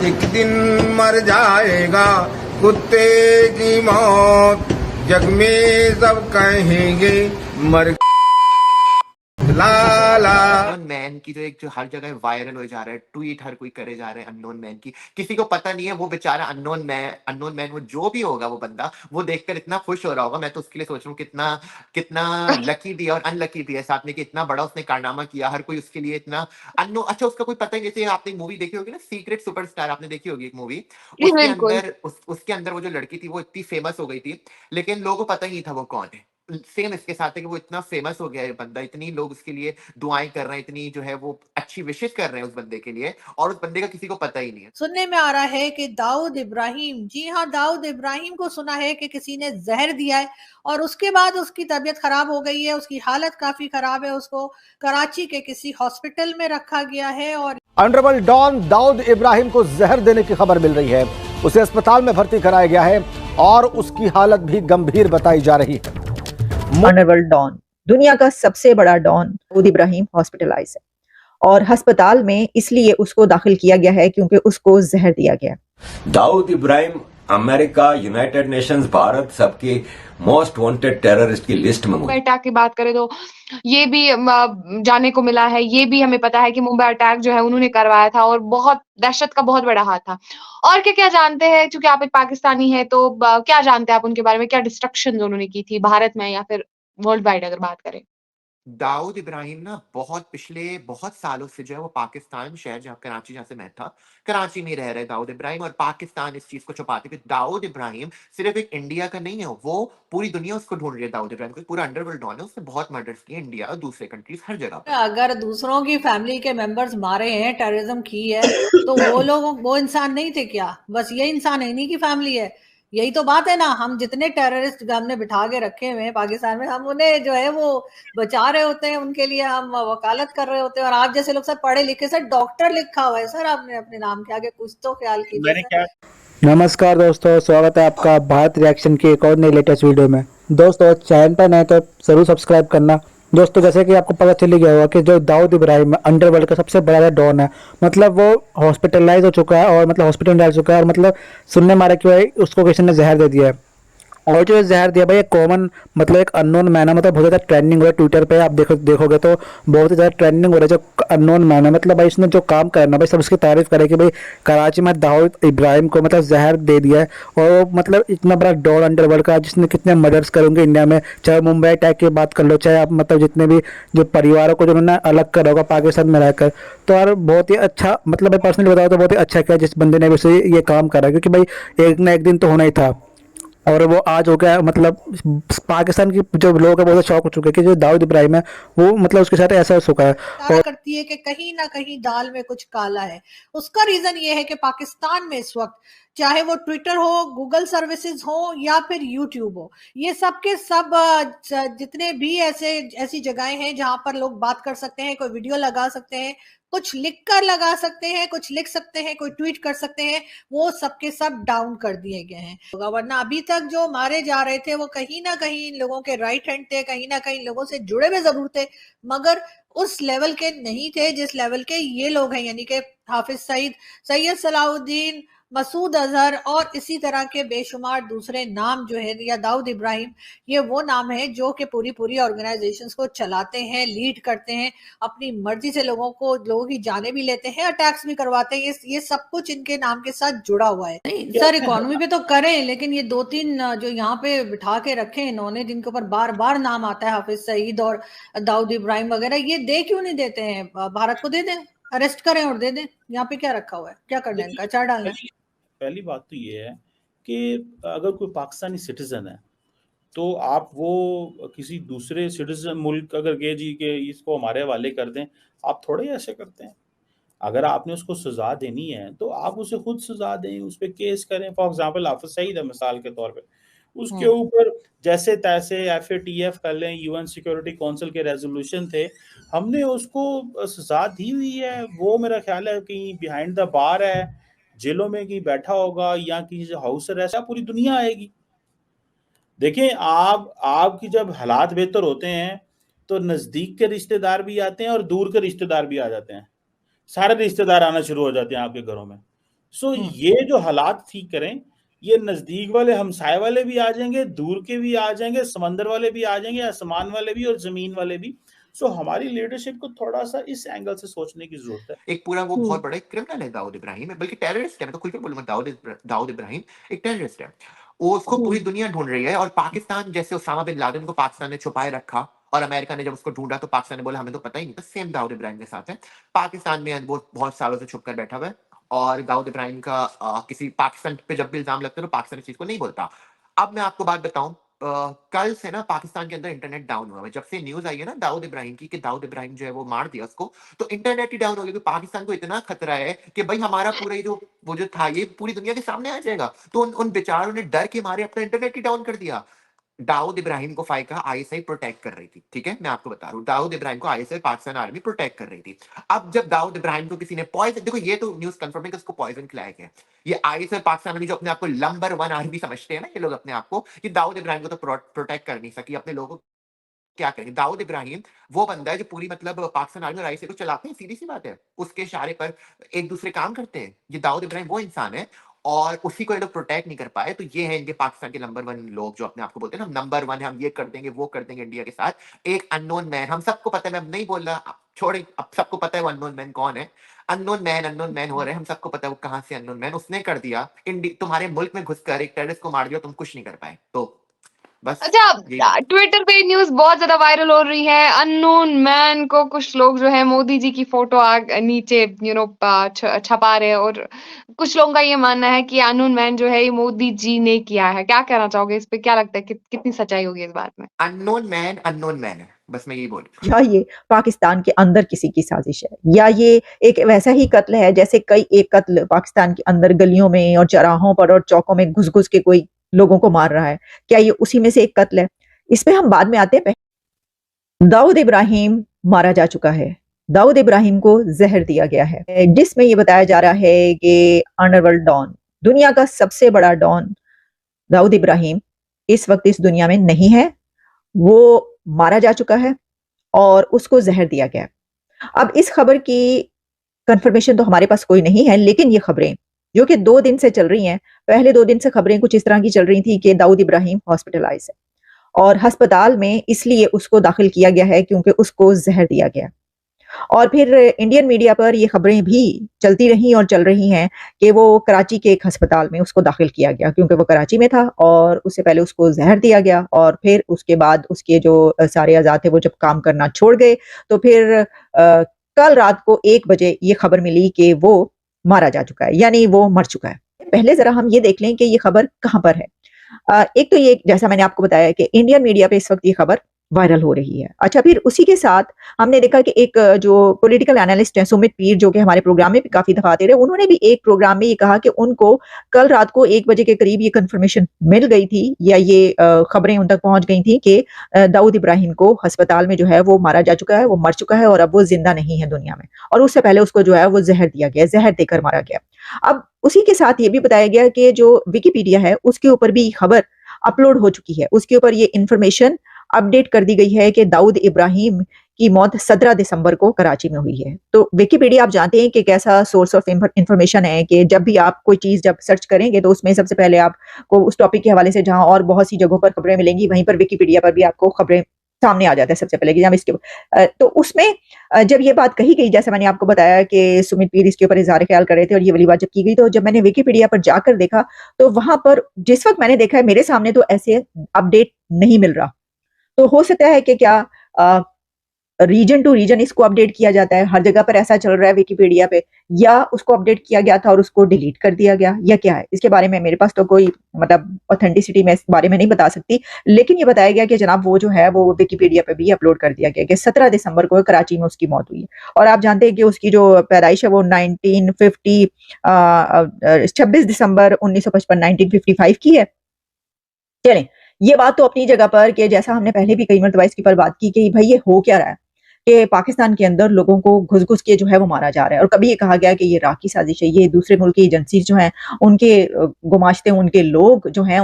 एक दिन मर जाएगा कुत्ते की मौत, जग में सब कहेंगे मर लाला। अननोन मैन की जो एक जो हर जगह वायरल हो जा रहा है, ट्वीट हर कोई करे जा रहा है अननोन मैन की, किसी को पता नहीं है वो बेचारा अननोन मैन वो जो भी होगा वो बंदा, वो देखकर इतना खुश हो रहा होगा। मैं तो उसके लिए सोच रहा हूँ कितना कितना लकी भी है और अनलकी भी है साथ में, कि इतना बड़ा उसने कारनामा किया, हर कोई उसके लिए इतना अच्छा उसका कोई पता ही नहीं। जैसे आपने मूवी देखी होगी ना, सीक्रेट सुपरस्टार, आपने देखी होगी एक मूवी, जी उसके बिल्कुल। अंदर उसके अंदर वो जो लड़की थी वो इतनी फेमस हो गई थी, लेकिन लोगों को पता ही नहीं था वो कौन है। सेम इसके साथ है कि वो इतना फेमस हो गया है बंदा, इतनी लोग उसके लिए दुआएं कर रहे हैं, इतनी जो है वो अच्छी विशेष कर रहे हैं उस बंदे के लिए, और उस बंदे का किसी को पता ही नहीं है। सुनने में आ रहा है कि दाऊद इब्राहिम, जी हाँ, दाऊद इब्राहिम को सुना है कि किसी ने जहर दिया है और उसके बाद उसकी तबीयत खराब हो गई है, उसकी हालत काफी खराब है, उसको कराची के किसी हॉस्पिटल में रखा गया है। और ऑनरेबल डॉन दाऊद इब्राहिम को जहर देने की खबर मिल रही है। उसे अस्पताल में भर्ती कराया गया है और उसकी हालत भी गंभीर बताई जा रही है। ऑनरेबल डॉन, दुनिया का सबसे बड़ा डॉन दाऊद इब्राहिम हॉस्पिटलाइज है और अस्पताल में इसलिए उसको दाखिल किया गया है क्योंकि उसको जहर दिया गया। Dawood Ibrahim America, United Nations, Bharat सबके मोस्ट वांटेड टेररिस्ट की लिस्ट में। मुंबई अटैक की बात करें तो ये भी जाने को मिला है, ये भी हमें पता है कि मुंबई अटैक जो है उन्होंने करवाया था और बहुत दहशत का बहुत बड़ा हाथ था। और क्या क्या जानते हैं, क्योंकि आप एक पाकिस्तानी है तो क्या जानते हैं आप उनके बारे में, क्या डिस्ट्रक्शन उन्होंने की थी भारत में या फिर वर्ल्ड वाइड अगर बात करें? दाऊद इब्राहिम ना पिछले बहुत सालों से जो है वो पाकिस्तान शहर, जहाँ कराची, जहाँ से मैं था, कराची में रह रहे दाऊद इब्राहिम, और पाकिस्तान इस चीज को छुपाते कि दाऊद इब्राहिम सिर्फ एक इंडिया का नहीं है, वो पूरी दुनिया उसको ढूंढ रही है। दाऊद इब्राहिम को पूरा अंडरवर्ल्ड डॉन है, उसने बहुत मर्डर्स किए इंडिया और दूसरे कंट्रीज, हर जगह पर। अगर दूसरों की फैमिली के मेंबर्स मारे हैं, टेररिज्म की है, तो वो लोग वो इंसान नहीं थे क्या? बस ये इंसान है, इन्हीं की फैमिली है। यही तो बात है ना, हम जितने टेररिस्ट हमने बिठा के रखे हुए हैं पाकिस्तान में, हम उन्हें जो है वो बचा रहे होते हैं, उनके लिए हम वकालत कर रहे होते हैं। और आप जैसे लोग सर पढ़े लिखे, सर डॉक्टर लिखा हुआ है सर आपने अपने नाम के आगे, कुछ तो ख्याल कीजिए सर। नमस्कार दोस्तों, स्वागत है आपका भारत रिएक्शन की एक और नई लेटेस्ट वीडियो में। दोस्तों चैनल पर नए तो जरूर सब्सक्राइब करना। दोस्तों जैसे कि आपको पता चल ही गया होगा कि जो दाऊद इब्राहिम अंडरवर्ल्ड का सबसे बड़ा डॉन है, मतलब वो हॉस्पिटलाइज हो चुका है और मतलब हॉस्पिटल में डाल चुका है और मतलब सुनने में आ रहा है कि भाई उसको किसी ने जहर दे दिया है। और जो जहर दिया भाई, एक कॉमन मतलब एक अननोन मैन है, मतलब बहुत ज़्यादा ट्रेंडिंग हो रहा है ट्विटर पे। आप देखोगे तो बहुत ही ज़्यादा ट्रेंडिंग हो रहा है जो अननोन मैन है। मतलब भाई इसने जो काम करना भाई सब उसकी तारीफ करे कि भाई कराची में दाऊद इब्राहिम को मतलब जहर दे दिया है। और वो मतलब इतना बड़ा डॉन अंडरवर्ल्ड का जिसने कितने मर्डर्स करेंगे इंडिया में, चाहे मुंबई अटैक की बात कर लो, चाहे आप मतलब जितने भी जो परिवारों को जो उन्होंने अलग करा होगा पाकिस्तान में रहकर। तो यार बहुत ही अच्छा, मतलब मैं पर्सनली बताऊँ तो बहुत ही अच्छा किया जिस बंदे ने वैसे ये काम करा, क्योंकि भाई एक ना एक दिन तो होना ही था। और वो आज हो गया, मतलब पाकिस्तान की जो लोग हैं बहुत शौक हो चुके हैं कि जो दाऊद इब्राहिम है वो मतलब उसके साथ ऐसा हो चुका है। इशारा करती है कि कहीं ना कहीं दाल में कुछ काला है। उसका रीजन ये है कि पाकिस्तान में इस वक्त, चाहे वो ट्विटर हो, गूगल सर्विसेज हो या फिर यूट्यूब हो, ये सब के सब जितने भी ऐसी जगहें हैं जहां पर लोग बात कर सकते हैं, कोई वीडियो लगा सकते हैं, कुछ लिख कर लगा सकते हैं, कुछ लिख सकते हैं, कोई ट्वीट कर सकते हैं, वो सबके सब डाउन कर दिए गए हैं। वरना अभी तक जो मारे जा रहे थे वो कहीं ना कहीं इन लोगों के राइट हैंड थे, कहीं ना कहीं लोगों से जुड़े हुए जरूर थे, मगर उस लेवल के नहीं थे जिस लेवल के ये लोग हैं, यानी कि हाफिज सईद, सैयद सलाउद्दीन, मसूद अजहर और इसी तरह के बेशुमार दूसरे नाम जो है, या दाऊद इब्राहिम, ये वो नाम है जो कि पूरी पूरी ऑर्गेनाइजेशंस को चलाते हैं, लीड करते हैं, अपनी मर्जी से लोगों की जानें भी लेते हैं, अटैक्स भी करवाते हैं। ये सब कुछ इनके नाम के साथ जुड़ा हुआ है। नहीं सर, इकोनॉमी पे तो करें, लेकिन ये दो तीन जो यहाँ पे बिठा के रखे इन्होंने, जिनके ऊपर बार बार नाम आता है, हाफिज सईद और दाऊद इब्राहिम वगैरह, ये दे क्यों नहीं देते हैं? भारत को दे दें, अरेस्ट करें और दे दें। यहाँ पे क्या रखा हुआ है? क्या करना है इनका? अचार डालना है? पहली बात तो ये है कि अगर कोई पाकिस्तानी सिटीजन है तो आप वो किसी दूसरे सिटीजन मुल्क अगर गए जी के इसको हमारे हवाले कर दें, आप थोड़े ऐसे करते हैं। अगर आपने उसको सजा देनी है तो आप उसे खुद सजा दें, उस पर केस करें। फॉर एग्जाम्पल हाफिज सईद है मिसाल के तौर पे, उसके ऊपर जैसे तैसे FATF कर लें, UN सिक्योरिटी काउंसिल के रेजोल्यूशन थे, हमने उसको सजा दी हुई है। वो मेरा ख्याल है कहीं बिहाइंड द बार है, जेलों में कहीं बैठा होगा या किसी हाउस अरेस्ट, पूरी दुनिया आएगी। देखें, आपकी जब हालात बेहतर होते हैं तो नजदीक के रिश्तेदार भी आते हैं और दूर के रिश्तेदार भी आ जाते हैं। सारे रिश्तेदार आना शुरू हो जाते हैं आपके घरों में। सो ये जो हालात ठीक करें, ये नजदीक वाले हमसाए वाले भी आ जाएंगे, दूर के भी आ जाएंगे, समंदर वाले भी आ जाएंगे, आसमान वाले भी और जमीन वाले भी। सो हमारी लीडरशिप को थोड़ा सा इस एंगल से सोचने की जरूरत है। एक पूरा वो बहुत बड़ा एक क्रिमिनल है दाऊद इब्राहिम, बल्कि टेररिस्ट है। मैं तो खुल के बोलूंगा दाऊद इब्राहिम एक टेररिस्ट है। वो उसको पूरी दुनिया ढूंढ रही है, और पाकिस्तान जैसे उसामा बिन लादेन को पाकिस्तान ने छुपाए रखा, और अमेरिका ने जब उसको ढूंढा तो पाकिस्तान ने बोला हमें तो पता ही नहीं था। सेम दाऊद इब्राहिम के साथ है। पाकिस्तान में वो बहुत सालों से छुप कर बैठा हुआ है, और दाऊद इब्राहिम का किसी पाकिस्तान पे जब भी इल्जाम लगता है तो पाकिस्तान इस चीज को नहीं बोलता। अब मैं आपको बात बताऊं, कल से ना पाकिस्तान के अंदर इंटरनेट डाउन हुआ है। जब से न्यूज आई है ना दाऊद इब्राहिम की कि दाऊद इब्राहिम जो है वो मार दिया उसको, तो इंटरनेट ही डाउन हो गया। क्योंकि पाकिस्तान को इतना खतरा है कि भाई हमारा पूरा ये जो वो जो था ये पूरी दुनिया के सामने आ जाएगा। तो उन बेचारों ने डर के मारे अपना इंटरनेट ही डाउन कर दिया। दाऊद इब्राहिम को फाइका आईएसआई प्रोटेक्ट कर रही थी, ठीक है, मैं आपको बता रहा हूँ, दाऊद इब्राहिम को आईएसआई पाकिस्तान आर्मी प्रोटेक्ट कर रही थी। अब जब दाऊद इब्राहिम को किसी ने पॉइजन, देखो ये तो न्यूज कंफर्म है कि उसको पॉइजन खिलाया गया। ये आईएसआई पाकिस्तान आर्मी जो अपने आप को नंबर 1 आर्मी समझते हैं ना ये लोग अपने आप को, कि दाऊद इब्राहिम को तो प्रोटेक्ट कर नहीं सकी, अपने लोगों क्या करेंगे। दाऊद इब्राहिम वो बंदा है जो पूरी मतलब पाकिस्तान आर्मी और आईएसआई को चलाते हैं, सीधी सी बात है। उसके इशारे पर एक दूसरे काम करते हैं। ये दाऊद इब्राहिम वो इंसान है, और उसी को ये लोग प्रोटेक्ट नहीं कर पाए। तो ये है इनके पाकिस्तान के नंबर 1 लोग जो अपने आप को बोलते हैं ना नंबर 1 है, हम ये कर देंगे वो कर देंगे इंडिया के साथ। एक अननोन मैन, हम सबको पता है, मैं अब नहीं बोल रहा, छोड़े, अब सबको पता है वो अननोन मैन कौन है। अननोन मैन हो रहे हैं, हम सबको पता है वो कहां से अननोन मैन, उसने कर दिया। तुम्हारे मुल्क में घुसकर एक टेररिस्ट को मार दिया, तुम कुछ नहीं कर पाए। तो बस अच्छा, यही ट्विटर पे न्यूज़ बहुत ज़्यादा वायरल हो रही है। अननोन मैन को कुछ लोग जो है मोदी जी की फ़ोटो नीचे छपा रहे हैं, और कुछ लोगों का ये मानना है कि अननोन मैन जो है ये मोदी जी ने किया है। क्या कहना चाहोगे इस पे? क्या लगता है कितनी सच्चाई होगी इस बात में? अननोन मैन है, बस मैं यही बोल रही हूँ। या ये पाकिस्तान के अंदर किसी की साजिश है, या ये एक वैसा ही कत्ल है जैसे कई एक कत्ल पाकिस्तान के अंदर गलियों में और चौराहों पर और चौकों में घुस घुस के कोई लोगों को मार रहा है। क्या ये उसी में से एक कत्ल है? इसमें हम बाद में आते हैं। दाऊद इब्राहिम मारा जा चुका है। दाऊद इब्राहिम को जहर दिया गया है, जिसमें ये बताया जा रहा है कि अंडरवर्ल्ड डॉन, दुनिया का सबसे बड़ा डॉन दाऊद इब्राहिम इस वक्त इस दुनिया में नहीं है। वो मारा जा चुका है और उसको जहर दिया गया। अब इस खबर की कंफर्मेशन तो हमारे पास कोई नहीं है, लेकिन ये खबरें जो कि 2 दिन से चल रही हैं, पहले 2 दिन से खबरें कुछ इस तरह की चल रही थी कि दाऊद इब्राहिम हॉस्पिटलाइज है, और अस्पताल में इसलिए उसको दाखिल किया गया है क्योंकि उसको जहर दिया गया। और फिर इंडियन मीडिया पर ये खबरें भी चलती रही और चल रही हैं कि वो कराची के एक अस्पताल में उसको दाखिल किया गया क्योंकि वो कराची में था, और उससे पहले उसको जहर दिया गया। और फिर उसके बाद उसके जो सारे अज़ा थे वो जब काम करना छोड़ गए, तो फिर कल रात को 1 बजे ये खबर मिली कि वो मारा जा चुका है, यानी वो मर चुका है। पहले जरा हम ये देख लें कि ये खबर कहाँ पर है। एक तो ये जैसा मैंने आपको बताया कि इंडियन मीडिया पे इस वक्त ये खबर वायरल हो रही है। अच्छा, फिर उसी के साथ हमने देखा कि एक जो पॉलिटिकल एनालिस्ट हैं सुमित पीर, जो कि हमारे प्रोग्राम में भी काफी दफा आते रहे, उन्होंने भी एक प्रोग्राम में ये कहा कि उनको कल रात को 1 बजे के करीब ये कंफर्मेशन मिल गई थी, या ये खबरें उन तक पहुंच गई थी कि दाऊद इब्राहिम को अस्पताल में जो है वो मारा जा चुका है, वो मर चुका है और अब वो जिंदा नहीं है दुनिया में। और उससे पहले उसको जो है वो जहर दिया गया, जहर देकर मारा गया। अब उसी के साथ ये भी बताया गया कि जो विकिपीडिया है उसके ऊपर भी खबर अपलोड हो चुकी है, उसके ऊपर ये इंफॉर्मेशन अपडेट कर दी गई है कि दाऊद इब्राहिम की मौत 17 दिसंबर को कराची में हुई है। तो विकिपीडिया आप जानते हैं कि कैसा सोर्स ऑफ इंफॉर्मेशन है कि जब भी आप कोई चीज जब सर्च करेंगे तो उसमें सबसे पहले आपको उस टॉपिक के हवाले से, जहां और बहुत सी जगहों पर खबरें मिलेंगी, वहीं पर विकिपीडिया पर भी आपको खबरें सामने आ जाता है सबसे पहले कि जब इसके तो उसमें जब ये बात कही गई, जैसे मैंने आपको बताया कि सुमित पीर इसके ऊपर इज़हार ख्याल कर रहे थे और ये वाली बात जब की गई, तो जब मैंने विकिपीडिया पर जाकर देखा तो वहां पर जिस वक्त मैंने देखा है मेरे सामने तो ऐसे अपडेट नहीं मिल रहा। तो हो सकता है कि क्या रीजन टू रीजन इसको अपडेट किया जाता है, हर जगह पर ऐसा चल रहा है विकिपीडिया पे, या उसको अपडेट किया गया था और उसको डिलीट कर दिया गया, या क्या है, इसके बारे में मेरे पास तो कोई मतलब ऑथेंटिसिटी में इस बारे में नहीं बता सकती। लेकिन ये बताया गया कि जनाब वो जो है वो विकिपीडिया पे भी अपलोड कर दिया गया कि 17 दिसंबर को कराची में उसकी मौत हुई है। और आप जानते हैं कि उसकी जो पैदाइश है वो 26 दिसंबर 1955 1955 की है। चलें, ये बात तो अपनी जगह पर कि जैसा हमने पहले भी कई मरतबा इसके पर बात की कि भाई ये हो क्या रहा है कि पाकिस्तान के अंदर लोगों को घुस घुस के जो है वो मारा जा रहा है। और कभी ये कहा गया कि ये इराक की साजिश है, ये दूसरे मुल्क की एजेंसी जो हैं उनके गुमाश्ते, उनके लोग जो हैं